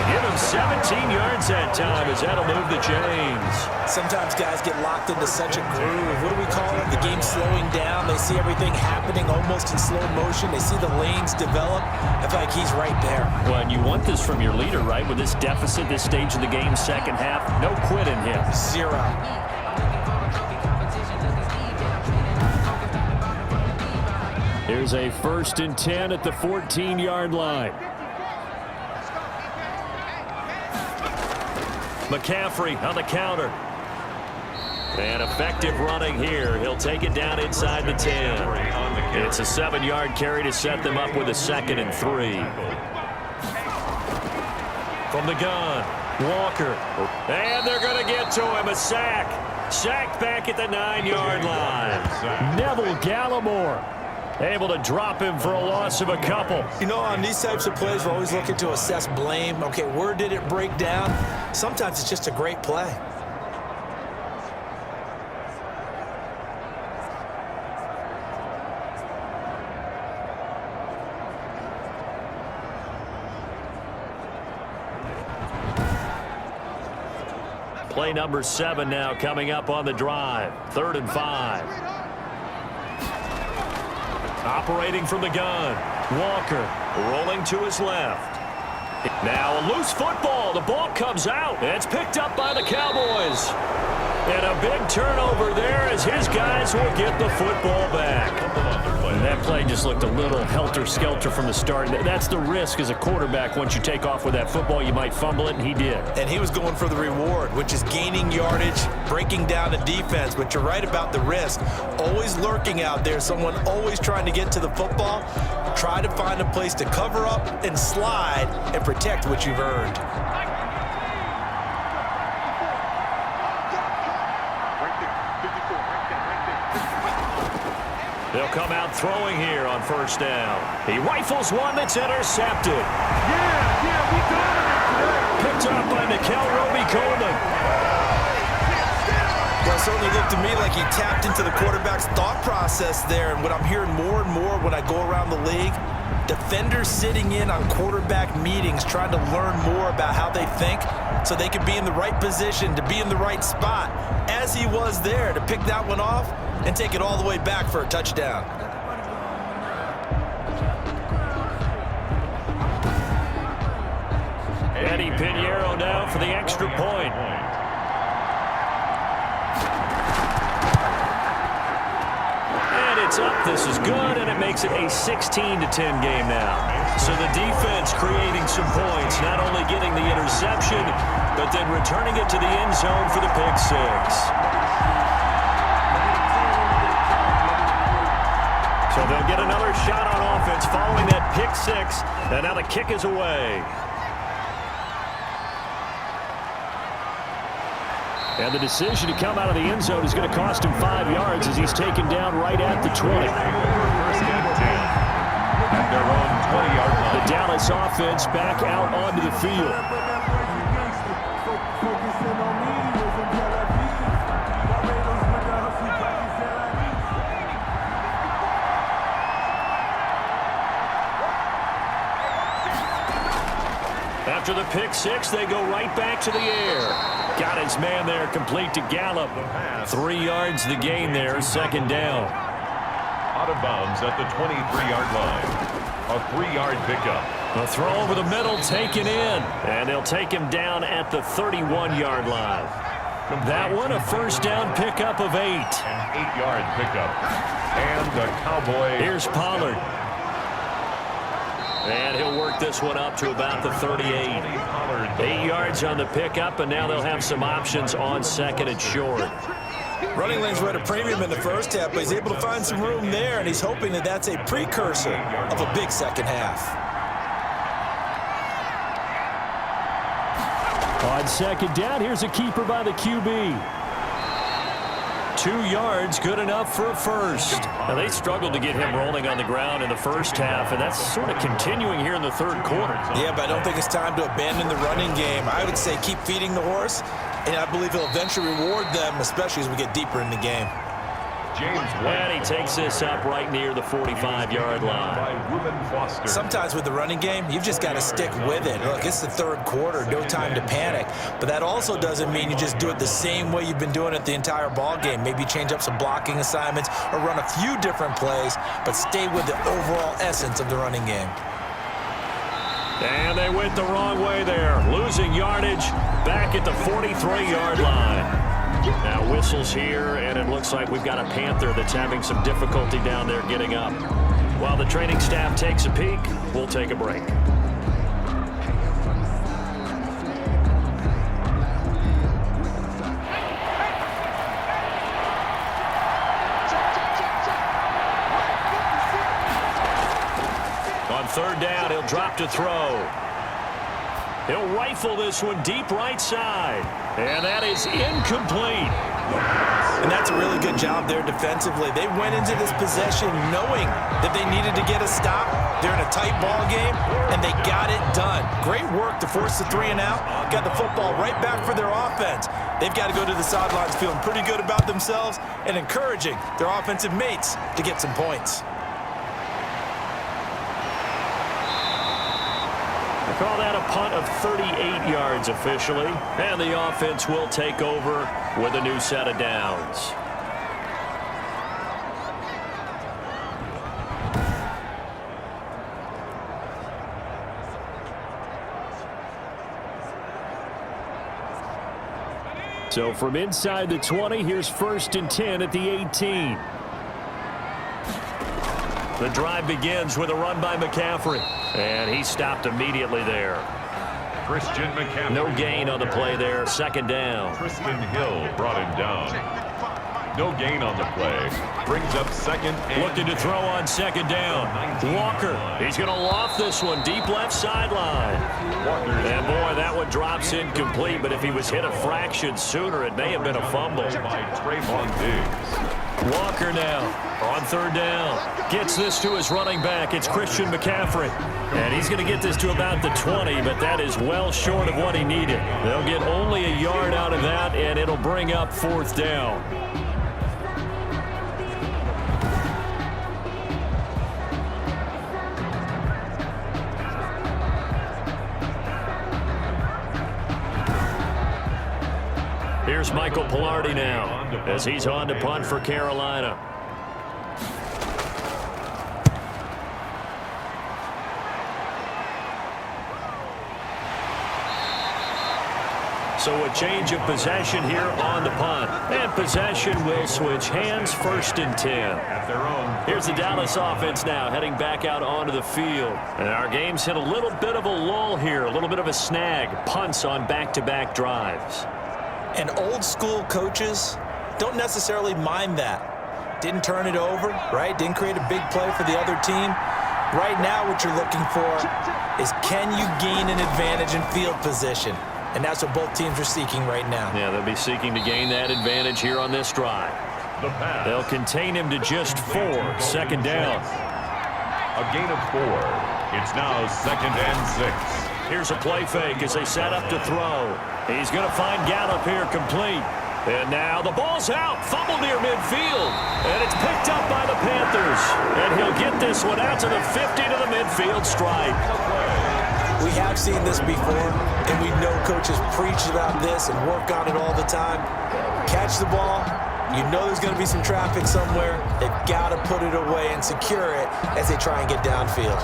Give him 17 yards that time as that'll move the chains. Sometimes guys get locked into such a groove. What do we call it? The game slowing down. They see everything happening almost in slow motion. They see the lanes develop. I feel like he's right there. Well, and you want this from your leader, right? With this deficit, this stage of the game, second half, no quit in him. 0. Here's a 1st and 10 at the 14-yard line. McCaffrey on the counter. And effective running here. He'll take it down inside the 10. It's a 7-yard carry to set them up with a 2nd and 3. From the gun, Walker. And they're going to get to him. A sack. Sacked back at the 9-yard line. Neville Gallimore able to drop him for a loss of a couple. You know, on these types of plays, we're always looking to assess blame. Okay, where did it break down? Sometimes it's just a great play. Play number 7 now coming up on the drive. 3rd and 5. Operating from the gun, Walker rolling to his left. Now a loose football. The ball comes out. It's picked up by the Cowboys. And a big turnover there as his guys will get the football back. And that play just looked a little helter-skelter from the start. That's the risk as a quarterback. Once you take off with that football, you might fumble it, and he did. And he was going for the reward, which is gaining yardage, breaking down the defense. But you're right about the risk. Always lurking out there, someone always trying to get to the football. Try to find a place to cover up and slide and protect what you've earned. They'll come out throwing here on 1st down. He rifles one that's intercepted. We dominate today. Picked up by Nickel Roby-Coleman. Well, it certainly looked to me like he tapped into the quarterback's thought process there. And what I'm hearing more and more when I go around the league, defenders sitting in on quarterback meetings trying to learn more about how they think so they can be in the right position to be in the right spot, as he was there to pick that one off and take it all the way back for a touchdown. Eddie Pinheiro now for the extra point. And it's up. This is good, and it makes it a 16-10 game now. So the defense creating some points, not only getting the interception, but then returning it to the end zone for the pick 6. So they'll get another shot on offense following that pick 6, and now the kick is away. And the decision to come out of the end zone is going to cost him 5 yards as he's taken down right at the 20. At their own 20-yard line. The Dallas offense back out onto the field. After the pick 6, they go right back to the air. Got his man there, complete to Gallup. 3 yards the gain there, 2nd down. Out of bounds at the 23-yard line. A 3-yard pickup. The throw over the middle taken in. And they'll take him down at the 31-yard line. That one a 1st down pickup of 8. An 8-yard pickup. And the Cowboys. Here's Pollard. And he'll work this one up to about the 38. Pollard 8 yards on the pickup, and now they'll have some options on second and short. Running lanes were at a premium in the first half, but he's able to find some room there, and he's hoping that that's a precursor of a big second half. On second down, here's a keeper by the QB. 2 yards, good enough for a first. Now, they struggled to get him rolling on the ground in the first half, and that's sort of continuing here in the third quarter. Yeah, but I don't think it's time to abandon the running game. I would say keep feeding the horse, and I believe he'll eventually reward them, especially as we get deeper in the game. And he takes this up right near the 45-yard line. Sometimes with the running game, you've just got to stick with it. Look, it's the third quarter, no time to panic. But that also doesn't mean you just do it the same way you've been doing it the entire ball game. Maybe change up some blocking assignments or run a few different plays, but stay with the overall essence of the running game. And they went the wrong way there, losing yardage back at the 43-yard line. Now whistles here, and it looks like we've got a Panther that's having some difficulty down there getting up. While the training staff takes a peek, we'll take a break. On third down, he'll drop to throw. He'll rifle this one deep right side. And that is incomplete. And that's a really good job there defensively. They went into this possession knowing that they needed to get a stop. They're in a tight ball game, and they got it done. Great work to force the 3 and out. Got the football right back for their offense. They've got to go to the sidelines feeling pretty good about themselves and encouraging their offensive mates to get some points. Call that a punt of 38 yards officially, and the offense will take over with a new set of downs. So from inside the 20, here's 1st and 10 at the 18. The drive begins with a run by McCaffrey. And he stopped immediately there. Christian McCaffrey. No gain on the play there. 2nd down. Tristan Hill brought him down. No gain on the play. Brings up 2nd and looking to throw on 2nd down. Walker. He's going to loft this one deep left sideline. And boy, that one drops incomplete. But if he was hit a fraction sooner, it may have been a fumble. By Trayvon Diggs. Walker now on 3rd down. Gets this to his running back. It's Christian McCaffrey. And he's going to get this to about the 20, but that is well short of what he needed. They'll get only a yard out of that, and it'll bring up 4th down. Here's Michael Pilardi now as he's on to punt for Carolina. So a change of possession here on the punt. And possession will switch hands, 1st and 10. At their own. Here's the Dallas offense now heading back out onto the field. And our game's hit a little bit of a lull here, a little bit of a snag. Punts on back-to-back drives. And old school coaches don't necessarily mind that. Didn't turn it over, right? Didn't create a big play for the other team. Right now what you're looking for is can you gain an advantage in field position? And that's what both teams are seeking right now. Yeah, they'll be seeking to gain that advantage here on this drive. They'll contain him to just 4. 2nd down. A gain of 4. It's now 2nd and 6. Here's a play fake as they set up to throw. He's going to find Gallup here complete. And now the ball's out. Fumble near midfield. And it's picked up by the Panthers. And he'll get this one out to the 50 to the midfield stripe. We have seen this before, and we know coaches preach about this and work on it all the time. Catch the ball. You know there's going to be some traffic somewhere. They've got to put it away and secure it as they try and get downfield.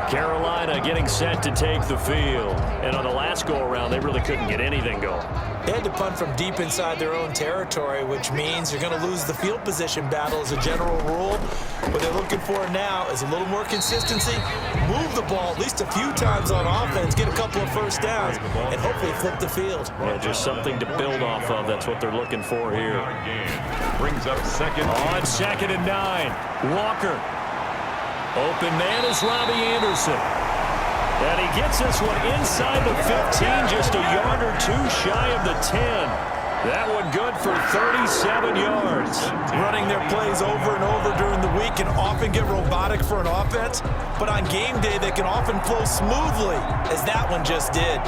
Carolina getting set to take the field. And on the last go-around, they really couldn't get anything going. They had to punt from deep inside their own territory, which means you're going to lose the field position battle as a general rule. What they're looking for now is a little more consistency, move the ball at least a few times on offense, get a couple of first downs, and hopefully flip the field. Yeah, just something to build off of. That's what they're looking for here. Brings up second. On 2nd and 9, Walker. Open man is Robbie Anderson. And he gets this one inside the 15, just a yard or two shy of the 10. That one good for 37 yards. Running their plays over and over during the week can often get robotic for an offense, but on game day they can often flow smoothly, as that one just did.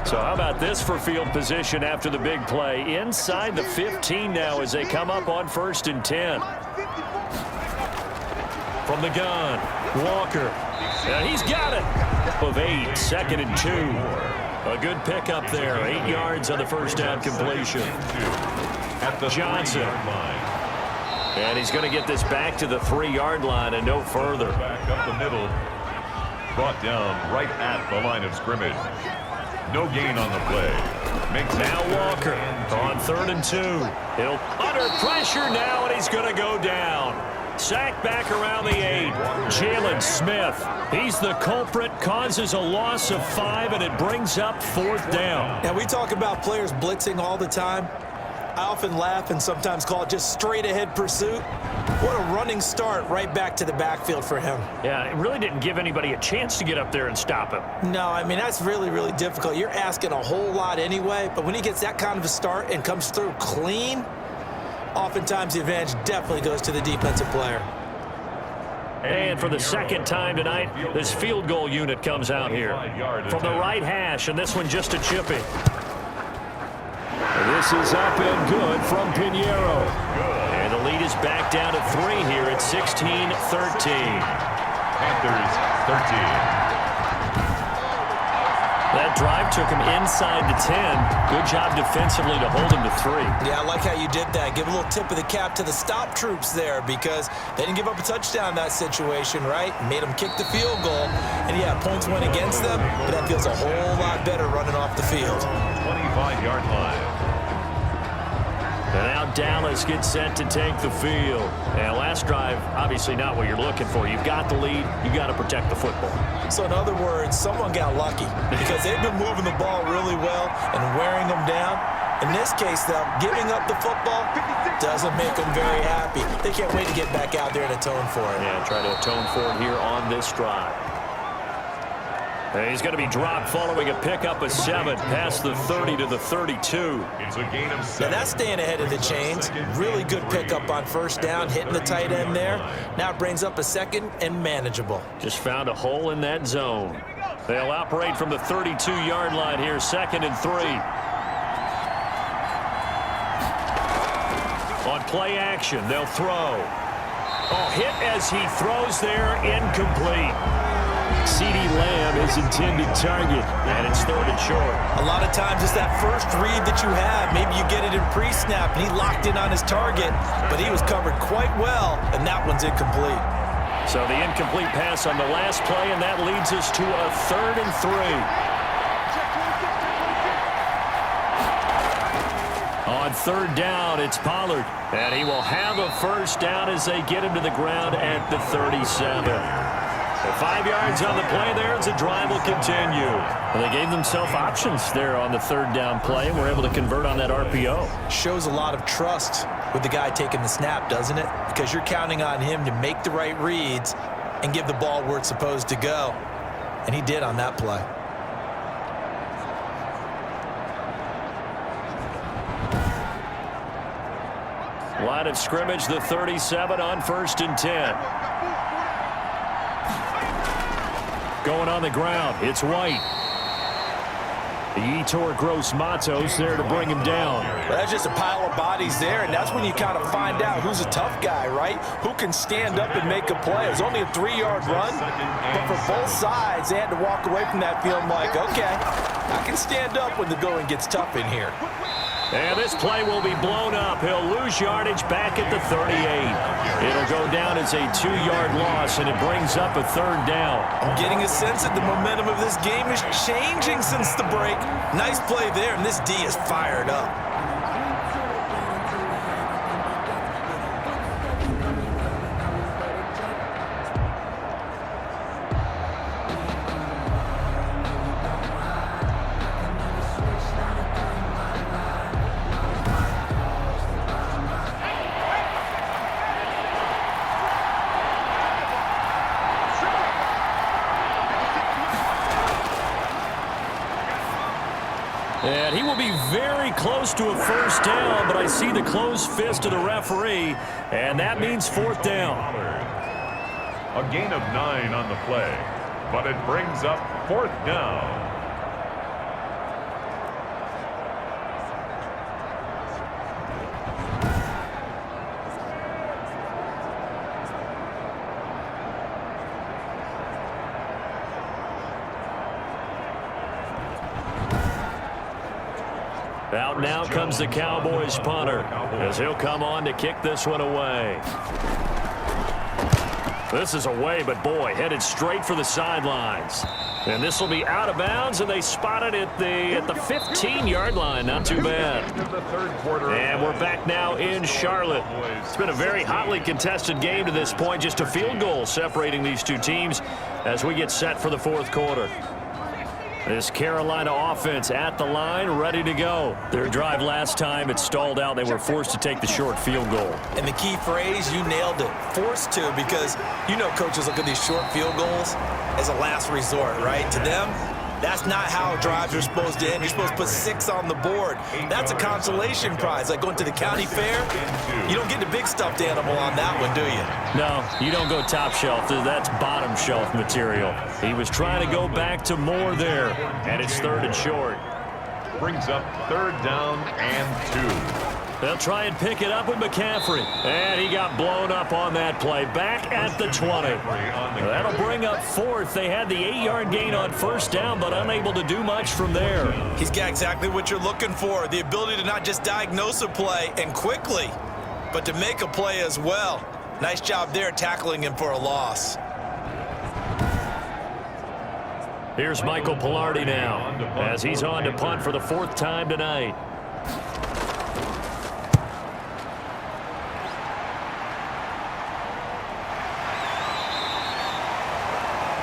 So how about this for field position after the big play? Inside the 15 now as they come up on 1st and 10. From the gun, Walker. And he's got it. Of 8, 2nd and 2. A good pickup there. 8 yards on the first down completion. At the Johnson. 3-yard line. And he's going to get this back to the 3-yard line and no further. Back up the middle. Brought down right at the line of scrimmage. No gain on the play. Makes now Walker on 3rd and 2. He'll under pressure now, and he's going to go down. Sacked back around the 8. Jalen Smith. He's the culprit, causes a loss of 5, and it brings up 4th down. Now, we talk about players blitzing all the time. I often laugh and sometimes call it just straight-ahead pursuit. What a running start right back to the backfield for him. Yeah, it really didn't give anybody a chance to get up there and stop him. No, I mean, that's really, really difficult. You're asking a whole lot anyway, but when he gets that kind of a start and comes through clean, oftentimes the advantage definitely goes to the defensive player. And for the 2nd time tonight, this field goal unit comes out here. From the right hash, and this one just a chip in. This is up and good from Pinheiro. And the lead is back down to 3 here at 16-13. Panthers 13. That drive took him inside the 10. Good job defensively to hold him to 3. Yeah, I like how you did that. Give a little tip of the cap to the stop troops there because they didn't give up a touchdown in that situation, right? Made them kick the field goal. And, yeah, points went against them, but that feels a whole lot better running off the field. 25-yard line. And now Dallas gets set to take the field. And last drive, obviously not what you're looking for. You've got the lead. You've got to protect the football. So in other words, someone got lucky because they've been moving the ball really well and wearing them down. In this case, though, giving up the football doesn't make them very happy. They can't wait to get back out there and atone for it. Yeah, try to atone for it here on this drive. And he's going to be dropped following a pickup of 7 past the 30 to the 32. It's a gain of Now 7. that's staying ahead of the chains. Really good pickup on 1st down, hitting the tight end there. Now it brings up a 2nd and manageable. Just found a hole in that zone. They'll operate from the 32-yard line here, 2nd and 3. On play action, they'll throw. Oh, hit as he throws there, incomplete. CeeDee Lamb is intended target, and it's 3rd and short. A lot of times it's that first read that you have. Maybe you get it in pre-snap, and he locked in on his target, but he was covered quite well, and that one's incomplete. So the incomplete pass on the last play, and that leads us to a 3rd and 3. On 3rd down, it's Pollard, and he will have a first down as they get him to the ground at the 37. 5 yards on the play there as the drive will continue. Well, they gave themselves options there on the 3rd down play and were able to convert on that RPO. Shows a lot of trust with the guy taking the snap, doesn't it? Because you're counting on him to make the right reads and give the ball where it's supposed to go. And he did on that play. Line of scrimmage, the 37 on 1st and 10. Going on the ground, it's White. Yetur Gross-Matos there to bring him down. Well, that's just a pile of bodies there, and that's when you kind of find out who's a tough guy, right? Who can stand up and make a play. It was only a 3-yard run, but for both sides, they had to walk away from that feeling like, okay, I can stand up when the going gets tough in here. And this play will be blown up. He'll lose yardage back at the 38. It'll go down as a 2-yard loss, and it brings up a 3rd down. I'm getting a sense that the momentum of this game is changing since the break. Nice play there, and this D is fired up. And he will be very close to a 1st down, but I see the closed fist of the referee, and that means 4th down. A gain of 9 on the play, but it brings up 4th down. Out now comes the Cowboys punter as he'll come on to kick this one away. This is away, but boy, headed straight for the sidelines. And this will be out of bounds, and they spot it at the 15-yard line. Not too bad. And we're back now in Charlotte. It's been a very hotly contested game to this point. Just a field goal separating these two teams as we get set for the 4th quarter. This Carolina offense at the line, ready to go. Their drive last time, it stalled out. They were forced to take the short field goal. And the key phrase, you nailed it, forced to, because you know coaches look at these short field goals as a last resort, right? To them, that's not how drives are supposed to end. You're supposed to put 6 on the board. That's a consolation prize, like going to the county fair. You don't get the big stuffed animal on that one, do you? No, you don't go top shelf. That's bottom shelf material. He was trying to go back to more there, and it's 3rd and short. Brings up 3rd down and 2. They'll try and pick it up with McCaffrey. And he got blown up on that play. Back at the 20. That'll bring up 4th. They had the 8-yard gain on 1st down, but unable to do much from there. He's got exactly what you're looking for. The ability to not just diagnose a play and quickly, but to make a play as well. Nice job there tackling him for a loss. Here's Michael Pilardi now as he's on to punt for the 4th time tonight.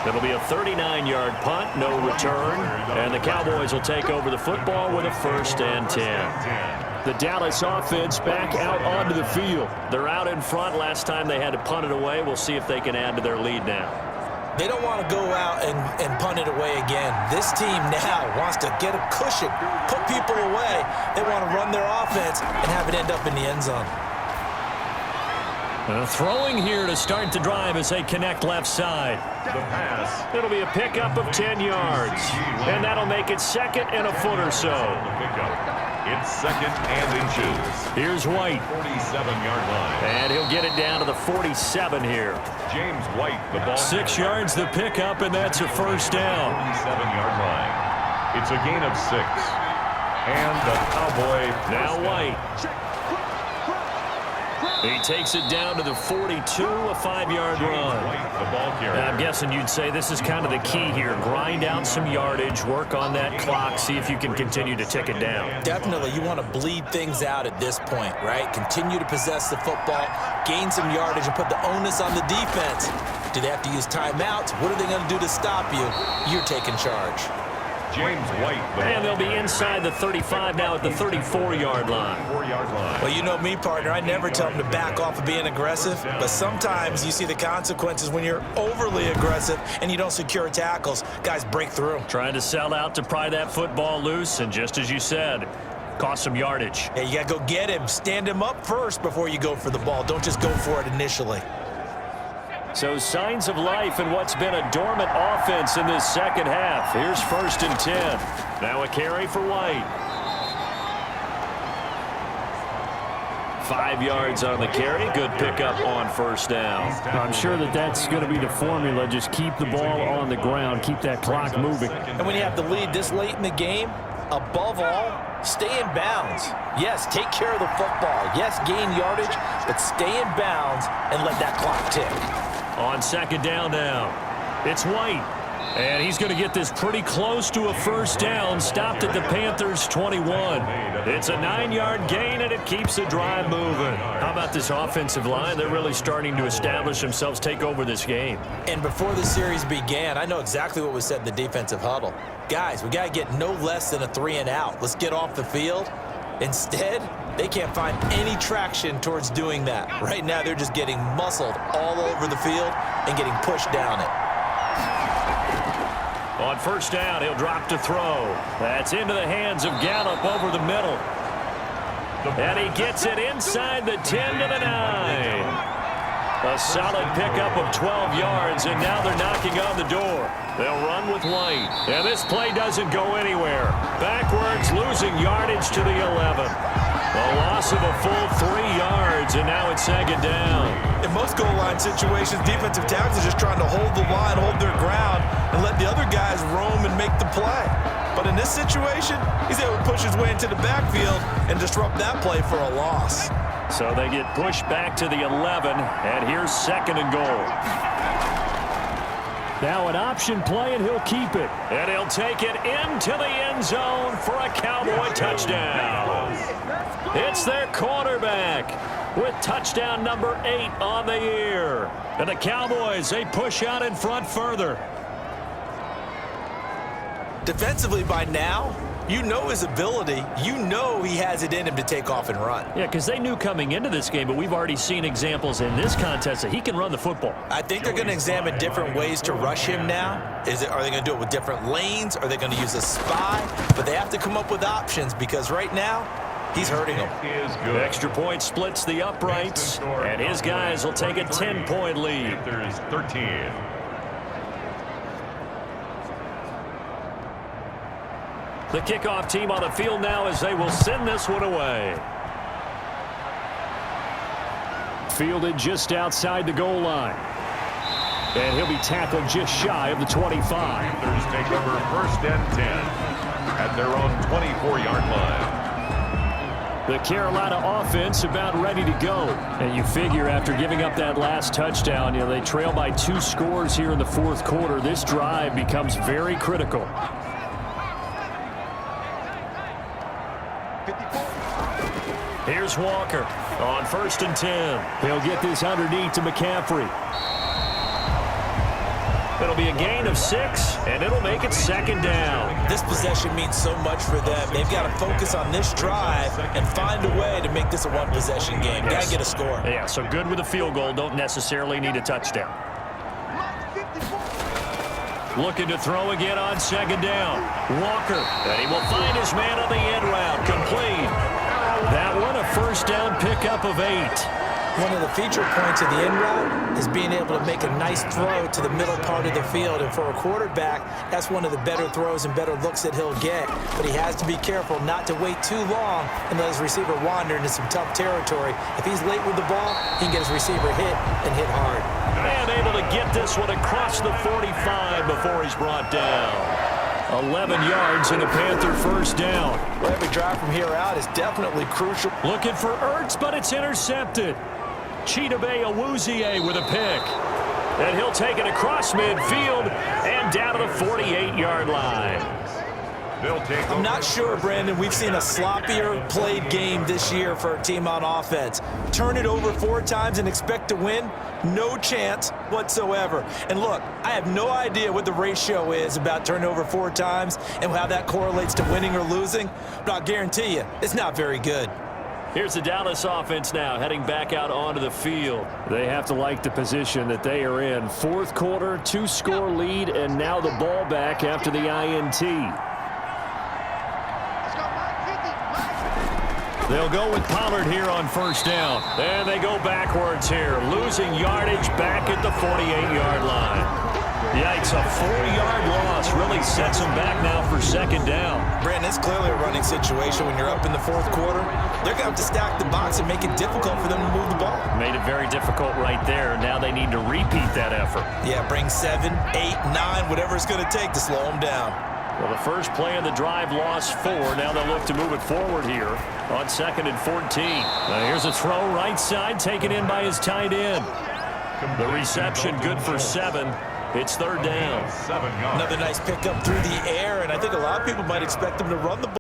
It'll be a 39-yard punt, no return, and the Cowboys will take over the football with a 1st and 10. The Dallas offense back out onto the field. They're out in front. Last time they had to punt it away. We'll see if they can add to their lead now. They don't want to go out and punt it away again. This team now wants to get a cushion, put people away. They want to run their offense and have it end up in the end zone. Throwing here to start the drive as they connect left side. The pass. It'll be a pickup of 10 yards. And that'll make it 2nd and a foot or so. It's 2nd and inches. Here's White. 47-yard line. And he'll get it down to the 47 here. James White, the ball. 6 yards the pickup, and that's a 1st down. 47-yard line. It's a gain of 6. And the Cowboy. Now White. He takes it down to the 42, a 5-yard run. I'm guessing you'd say this is kind of the key here. Grind out some yardage, work on that clock, see if you can continue to tick it down. Definitely, you want to bleed things out at this point, right? Continue to possess the football, gain some yardage, and put the onus on the defense. Do they have to use timeouts? What are they going to do to stop you? You're taking charge. James White. And they'll be inside the 35 now at the 34-yard line. Well, you know me, partner. I never tell them to back off of being aggressive, but sometimes you see the consequences when you're overly aggressive and you don't secure tackles. Guys break through. Trying to sell out to pry that football loose, and just as you said, cost some yardage. Yeah, you got to go get him. Stand him up first before you go for the ball. Don't just go for it initially. So signs of life in what's been a dormant offense in this 2nd half. Here's 1st and 10. Now a carry for White. 5 yards on the carry. Good pickup on 1st down. I'm sure that's going to be the formula. Just keep the ball on the ground. Keep that clock moving. And when you have the lead this late in the game, above all, stay in bounds. Yes, take care of the football. Yes, gain yardage, but stay in bounds and let that clock tick. On second down now, it's White. And he's going to get this pretty close to a first down, stopped at the Panthers' 21. It's a 9-yard gain, and it keeps the drive moving. How about this offensive line? They're really starting to establish themselves, take over this game. And before the series began, I know exactly what was said in the defensive huddle. Guys, we got to get no less than a 3-and-out. Let's get off the field. Instead, they can't find any traction towards doing that. Right now, they're just getting muscled all over the field and getting pushed down it. On first down, he'll drop to throw. That's into the hands of Gallup over the middle. And he gets it inside the 10 to the 9. A solid pickup of 12 yards, and now they're knocking on the door. They'll run with White. And this play doesn't go anywhere. Backwards, losing yardage to the 11. A loss of a full 3 yards, and now it's second down. In most goal line situations, defensive tackles are just trying to hold the line, hold their ground, and let the other guys roam and make the play. But in this situation, he's able to push his way into the backfield and disrupt that play for a loss. So they get pushed back to the 11, and here's second and goal. Now an option play, and he'll keep it. And he'll take it into the end zone for a Cowboy touchdown. It's their quarterback with touchdown number 8 on the year. And the Cowboys, they push out in front further. Defensively by now, you know his ability. You know he has it in him to take off and run. Yeah, because they knew coming into this game, but we've already seen examples in this contest that he can run the football. I think they're going to examine different ways to rush him now. Are they going to do it with different lanes? Are they going to use a spy? But they have to come up with options because right now, he's hurting them. Extra point splits the uprights, and his guys will take a 10-point lead. There's 13. The kickoff team on the field now as they will send this one away. Fielded just outside the goal line. And he'll be tackled just shy of the 25. Panthers take over first and 10 at their own 24-yard line. The Carolina offense about ready to go. And you figure after giving up that last touchdown, they trail by 2 scores here in the fourth quarter. This drive becomes very critical. Here's Walker on first and 10. He'll get this underneath to McCaffrey. It'll be a gain of 6, and it'll make it second down. This possession means so much for them. They've got to focus on this drive and find a way to make this a one-possession game. Got to get a score. Yeah, so good with a field goal. Don't necessarily need a touchdown. Looking to throw again on second down. Walker, and he will find his man on the end route. Complete. That one a first down pickup of 8. One of the feature points of the end route is being able to make a nice throw to the middle part of the field. And for a quarterback, that's one of the better throws and better looks that he'll get. But he has to be careful not to wait too long and let his receiver wander into some tough territory. If he's late with the ball, he can get his receiver hit and hit hard. And able to get this one across the 45 before he's brought down. 11 yards and a Panther first down. Well, every drive from here out is definitely crucial. Looking for Ertz, but it's intercepted. Chidobe Awuzie with a pick. And he'll take it across midfield and down to the 48-yard line. I'm not sure, Brandon, we've seen a sloppier played game this year for a team on offense. Turn it over 4 times and expect to win? No chance whatsoever. And look, I have no idea what the ratio is about turning over 4 times and how that correlates to winning or losing, but I'll guarantee you, it's not very good. Here's the Dallas offense now heading back out onto the field. They have to like the position that they are in. Fourth quarter, 2-score lead, and now the ball back after the INT. They'll go with Pollard here on first down. And they go backwards here, losing yardage back at the 48-yard line. Yikes, a 4-yard loss really sets them back now for second down. Brandon, it's clearly a running situation when you're up in the fourth quarter. They're going to have to stack the box and make it difficult for them to move the ball. Made it very difficult right there. Now they need to repeat that effort. Yeah, bring 7, 8, 9, whatever it's going to take to slow them down. Well, the first play of the drive lost 4. Now they'll look to move it forward here on 2nd and 14. Now here's a throw right side taken in by his tight end. The reception good for 7. It's 3rd down. $7. Another nice pickup through the air, and I think a lot of people might expect him to run the ball.